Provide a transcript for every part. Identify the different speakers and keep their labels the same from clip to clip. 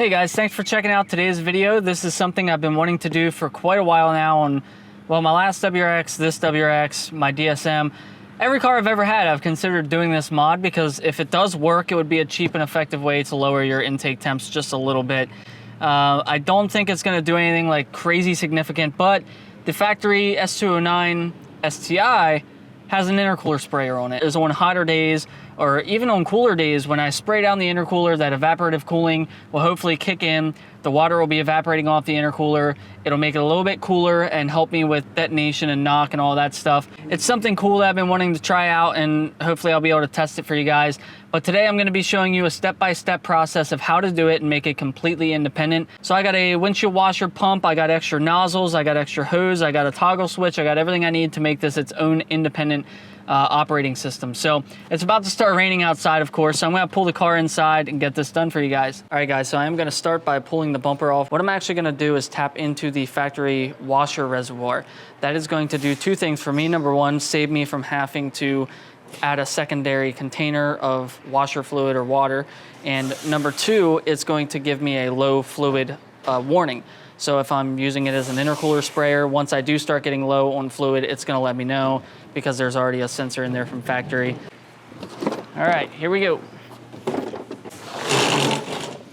Speaker 1: Hey guys, thanks for checking out today's video. This is something I've been wanting to do for quite a while now on, well, my last WRX, this WRX, my DSM. Every car I've ever had, I've considered doing this mod because if it does work, it would be a cheap and effective way to lower your intake temps just a little bit. I don't think it's gonna do anything like crazy significant, but the factory S209 STI has an intercooler sprayer on it. It's on hotter days or even on cooler days, when I spray down the intercooler, that evaporative cooling will hopefully kick in. The water will be evaporating off the intercooler. It'll make it a little bit cooler and help me with detonation and knock and all that stuff. It's something cool that I've been wanting to try out, and hopefully I'll be able to test it for you guys. But today I'm gonna be showing you a step-by-step process of how to do it and make it completely independent. So I got a windshield washer pump, I got extra nozzles, I got extra hose, I got a toggle switch, I got everything I need to make this its own independent operating system. So it's about to start raining outside, of course, so I'm gonna pull the car inside and get this done for you guys. All right guys, so I'm gonna start by pulling the bumper off. What I'm actually gonna do is tap into the factory washer reservoir. That is going to do two things for me. Number one, save me from having to add a secondary container of washer fluid or water. And number two, it's going to give me a low fluid warning. So if I'm using it as an intercooler sprayer, once I do start getting low on fluid, it's gonna let me know because there's already a sensor in there from factory. All right, here we go.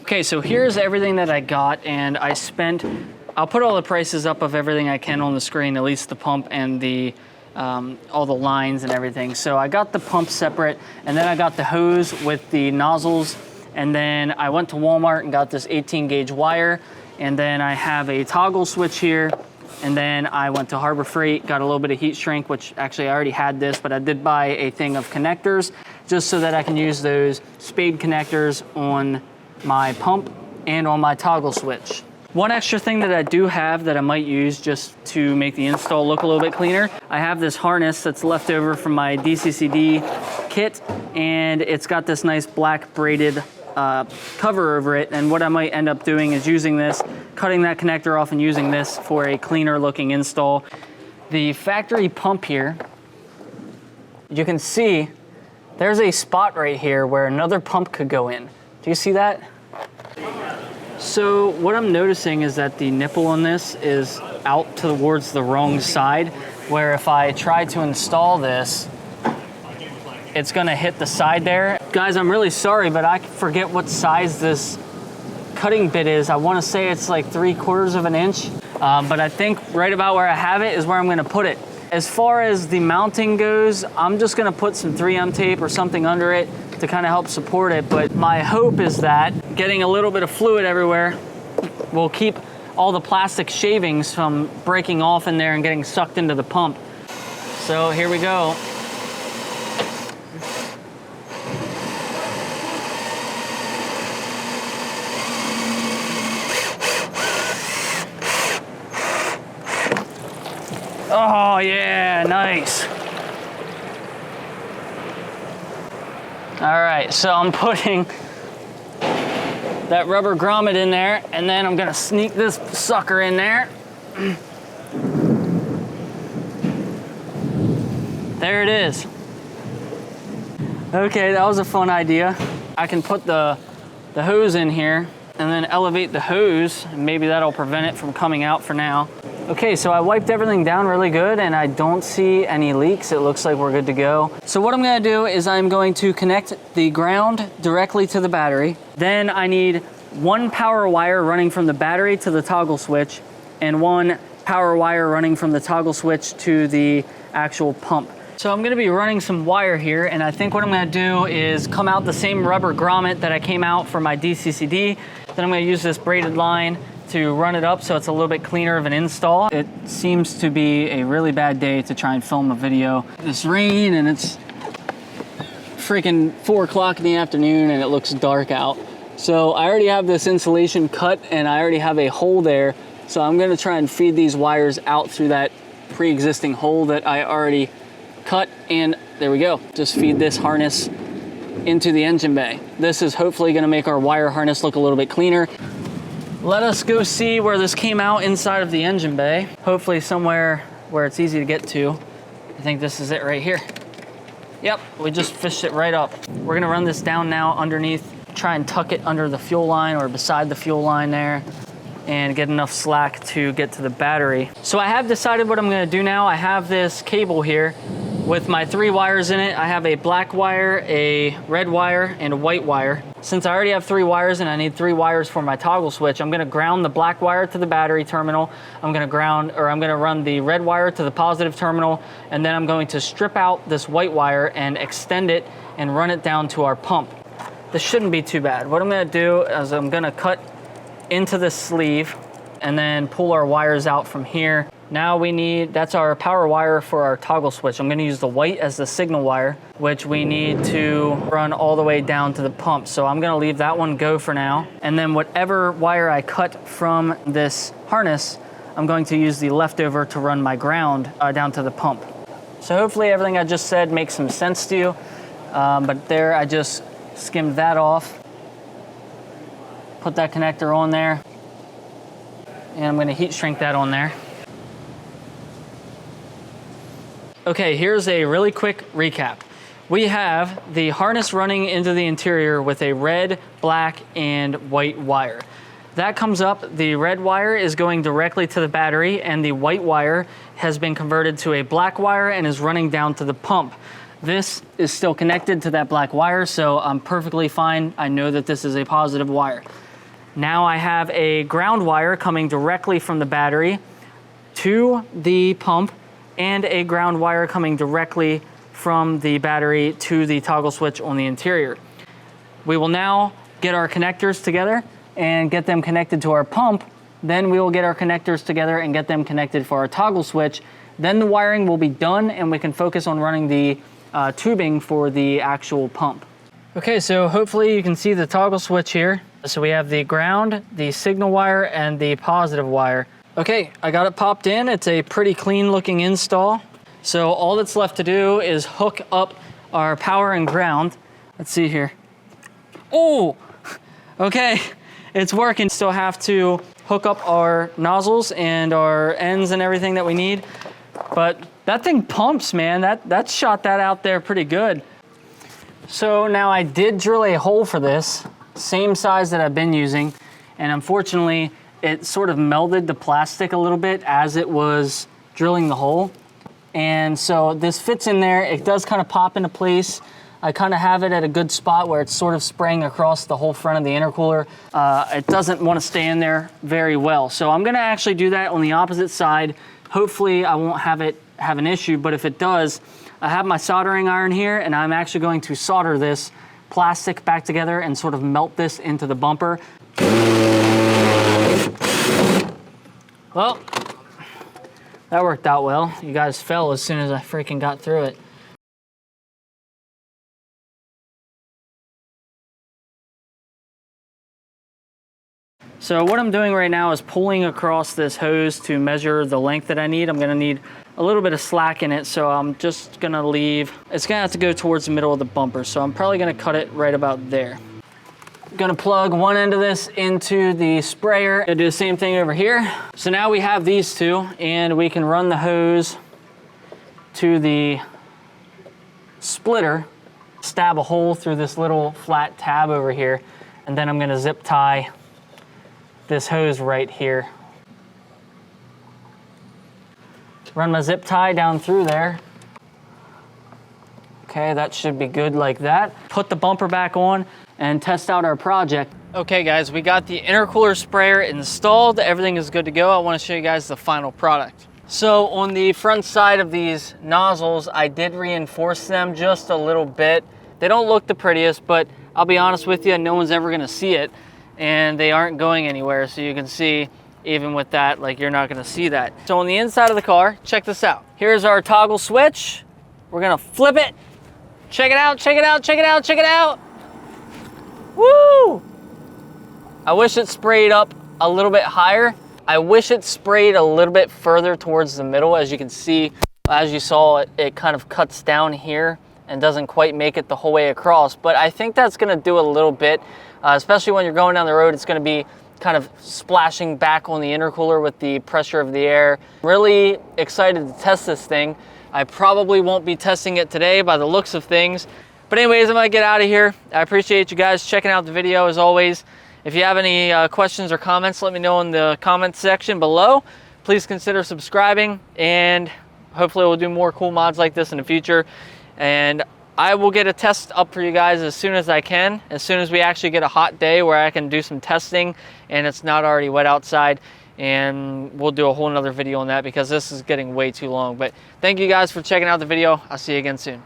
Speaker 1: Okay, so here's everything that I got, and I'll put all the prices up of everything I can on the screen, at least the pump and the all the lines and everything. So I got the pump separate, and then I got the hose with the nozzles, and then I went to Walmart and got this 18 gauge wire, and then I have a toggle switch here, and then I went to Harbor Freight, got a little bit of heat shrink, which actually I already had this, but I did buy a thing of connectors just so that I can use those spade connectors on my pump and on my toggle switch. One extra thing that I do have that I might use just to make the install look a little bit cleaner, I have this harness that's left over from my DCCD kit, and it's got this nice black braided cover over it. And what I might end up doing is using this, cutting that connector off and using this for a cleaner looking install. The factory pump here, you can see there's a spot right here where another pump could go in. Do you see that? So what I'm noticing is that the nipple on this is out towards the wrong side, where if I try to install this, it's gonna hit the side there. Guys, I'm really sorry, but I forget what size this cutting bit is. I wanna say it's like 3/4 of an inch, but I think right about where I have it is where I'm gonna put it. As far as the mounting goes, I'm just gonna put some 3M tape or something under it to kind of help support it, but my hope is that getting a little bit of fluid everywhere will keep all the plastic shavings from breaking off in there and getting sucked into the pump. So here we go. Oh yeah, nice. All right, so I'm putting that rubber grommet in there, and then I'm gonna sneak this sucker in there. There it is. Okay, that was a fun idea. I can put the hose in here and then elevate the hose, and maybe that'll prevent it from coming out for now. Okay, so I wiped everything down really good and I don't see any leaks. It looks like we're good to go. So what I'm gonna do is I'm going to connect the ground directly to the battery. Then I need one power wire running from the battery to the toggle switch and one power wire running from the toggle switch to the actual pump. So I'm gonna be running some wire here, and I think what I'm gonna do is come out the same rubber grommet that I came out for my DCCD. Then I'm gonna use this braided line to run it up so it's a little bit cleaner of an install. It seems to be a really bad day to try and film a video. This rain, and it's freaking 4 o'clock in the afternoon and it looks dark out. So I already have this insulation cut and I already have a hole there. So I'm gonna try and feed these wires out through that pre-existing hole that I already cut, and there we go. Just feed this harness into the engine bay. This is hopefully gonna make our wire harness look a little bit cleaner. Let us go see where this came out inside of the engine bay. Hopefully somewhere where it's easy to get to. I think this is it right here. Yep, we just fished it right up. We're gonna run this down now underneath try and tuck it under the fuel line or beside the fuel line there and get enough slack to get to the battery. So I have decided what I'm gonna do now. I have this cable here with my 3 wires in it. I have a black wire, a red wire, and a white wire. Since I already have 3 wires and I need 3 wires for my toggle switch, I'm gonna ground the black wire to the battery terminal. I'm gonna run the red wire to the positive terminal, and then I'm going to strip out this white wire and extend it and run it down to our pump. This shouldn't be too bad. What I'm gonna do is I'm gonna cut into the sleeve and then pull our wires out from here. Now that's our power wire for our toggle switch. I'm gonna use the white as the signal wire, which we need to run all the way down to the pump. So I'm gonna leave that one go for now. And then whatever wire I cut from this harness, I'm going to use the leftover to run my ground down to the pump. So hopefully everything I just said makes some sense to you. But there, I just skimmed that off. Put that connector on there. And I'm gonna heat shrink that on there. Okay, here's a really quick recap. We have the harness running into the interior with a red, black, and white wire. That comes up, the red wire is going directly to the battery, and the white wire has been converted to a black wire and is running down to the pump. This is still connected to that black wire, so I'm perfectly fine. I know that this is a positive wire. Now I have a ground wire coming directly from the battery to the pump, and a ground wire coming directly from the battery to the toggle switch on the interior. We will now get our connectors together and get them connected to our pump. Then we will get our connectors together and get them connected for our toggle switch. Then the wiring will be done and we can focus on running the tubing for the actual pump. Okay, so hopefully you can see the toggle switch here. So we have the ground, the signal wire, and the positive wire. Okay, I got it popped in. It's a pretty clean looking install. So all that's left to do is hook up our power and ground. Let's see here. Oh, okay, it's working. Still have to hook up our nozzles and our ends and everything that we need. But that thing pumps, man. That shot that out there pretty good. So now I did drill a hole for this, same size that I've been using, and unfortunately, it sort of melded the plastic a little bit as it was drilling the hole. And so this fits in there. It does kind of pop into place. I kind of have it at a good spot where it's sort of spraying across the whole front of the intercooler. It doesn't want to stay in there very well. So I'm gonna actually do that on the opposite side. Hopefully I won't have an issue, but if it does, I have my soldering iron here and I'm actually going to solder this plastic back together and sort of melt this into the bumper. Well, that worked out well. You guys fell as soon as I freaking got through it. So what I'm doing right now is pulling across this hose to measure the length that I need. I'm gonna need a little bit of slack in it, so I'm just gonna leave. It's gonna have to go towards the middle of the bumper, so I'm probably gonna cut it right about there. I'm gonna plug one end of this into the sprayer and do the same thing over here. So now we have these two and we can run the hose to the splitter, stab a hole through this little flat tab over here, and then I'm gonna zip tie this hose right here. Run my zip tie down through there. Okay, that should be good like that. Put the bumper back on and test out our project. Okay guys, we got the intercooler sprayer installed. Everything is good to go. I want to show you guys the final product. So on the front side of these nozzles, I did reinforce them just a little bit. They don't look the prettiest, but I'll be honest with you, no one's ever gonna see it and they aren't going anywhere. So you can see even with that, like you're not gonna see that. So on the inside of the car, check this out. Here's our toggle switch. We're gonna flip it. Check it out, check it out, check it out, check it out. Woo! I wish it sprayed up a little bit higher. I wish it sprayed a little bit further towards the middle. As you can see, as you saw, it kind of cuts down here and doesn't quite make it the whole way across. But I think that's gonna do a little bit, especially when you're going down the road. It's gonna be kind of splashing back on the intercooler with the pressure of the air. Really excited to test this thing. I probably won't be testing it today by the looks of things, But anyways, I'm gonna get out of here. I appreciate you guys checking out the video as always. If you have any questions or comments, let me know in the comments section below. Please consider subscribing, and hopefully we'll do more cool mods like this in the future. And I will get a test up for you guys as soon as I can, as soon as we actually get a hot day where I can do some testing and it's not already wet outside. And we'll do a whole nother video on that because this is getting way too long. But thank you guys for checking out the video. I'll see you again soon.